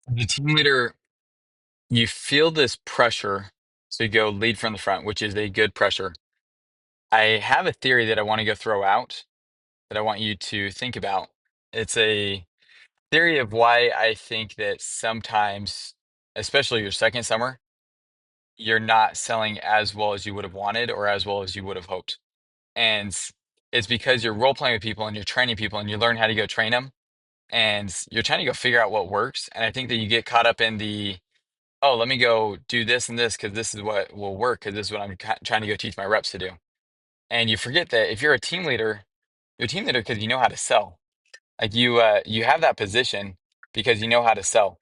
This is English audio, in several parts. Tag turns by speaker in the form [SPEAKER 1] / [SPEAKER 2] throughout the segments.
[SPEAKER 1] The team leader, you feel this pressure. So you go lead from the front, which is a good pressure. I have a theory that I want to go throw out that I want you to think about. It's a theory of why I think that sometimes, especially your second summer, you're not selling as well as you would have wanted or as well as you would have hoped. And it's because you're role playing with people and you're training people and you learn how to go train them and you're trying to go figure out what works. And I think that you get caught up in the, oh, let me go do this and this because this is what will work because this is what I'm trying to go teach my reps to do. And you forget that if you're a team leader, you're a team leader because you know how to sell. Like you have that position because you know how to sell.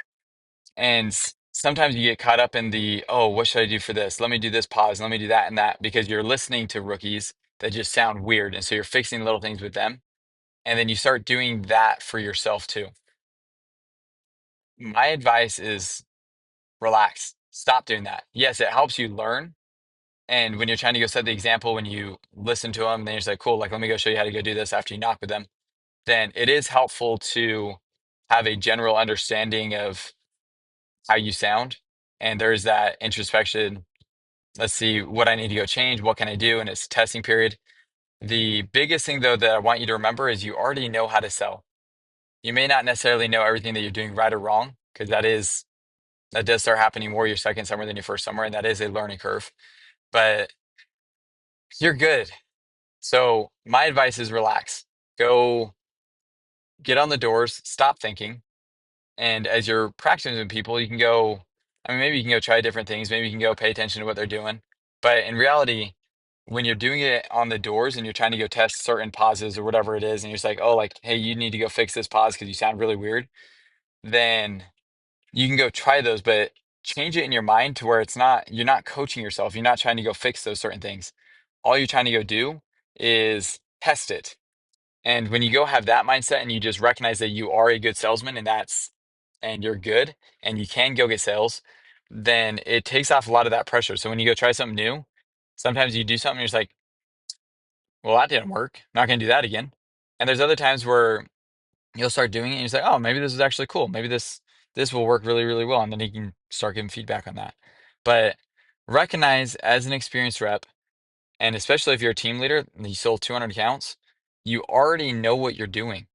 [SPEAKER 1] And sometimes you get caught up in the, oh, what should I do for this? Let me do this pause. Let me do that and that because you're listening to rookies that just sound weird. And so you're fixing little things with them. And then you start doing that for yourself too. My advice is relax. Stop doing that. Yes, it helps you learn. And when you're trying to go set the example, when you listen to them, then you're just like, cool, like, let me go show you how to go do this after you knock with them. Then it is helpful to have a general understanding of how you sound. And there's that introspection. Let's see what I need to go change. What can I do? And it's a testing period. The biggest thing, though, that I want you to remember is you already know how to sell. You may not necessarily know everything that you're doing right or wrong, because that does start happening more your second summer than your first summer, and that is a learning curve. But you're good. So my advice is relax. Go get on the doors, stop thinking. And as you're practicing with people, you can go, I mean, maybe you can go try different things. Maybe you can go pay attention to what they're doing. But in reality, when you're doing it on the doors and you're trying to go test certain pauses or whatever it is, and you're just like, oh, like, hey, you need to go fix this pause because you sound really weird, then you can go try those, but change it in your mind to where you're not coaching yourself. You're not trying to go fix those certain things. All you're trying to go do is test it. And when you go have that mindset and you just recognize that you are a good salesman and you're good and you can go get sales, then it takes off a lot of that pressure. So when you go try something new, sometimes you do something, you're just like, well, that didn't work. Not going to do that again. And there's other times where you'll start doing it and you're like, oh, maybe this is actually cool. Maybe this will work really, really well. And then you can start giving feedback on that. But recognize as an experienced rep, and especially if you're a team leader and you sold 200 accounts, you already know what you're doing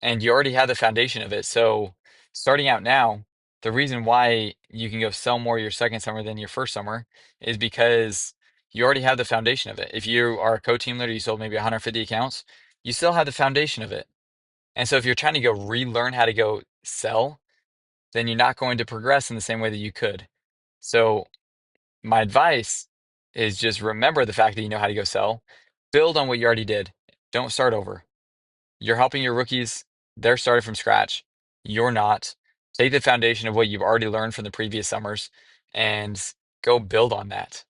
[SPEAKER 1] and you already have the foundation of it. So starting out now, the reason why you can go sell more your second summer than your first summer is because you already have the foundation of it. If you are a co-team leader, you sold maybe 150 accounts, you still have the foundation of it. And so if you're trying to go relearn how to go sell, then you're not going to progress in the same way that you could. So my advice is just remember the fact that you know how to go sell, build on what you already did. Don't start over. You're helping your rookies. They're starting from scratch. You're not. Take the foundation of what you've already learned from the previous summers and go build on that.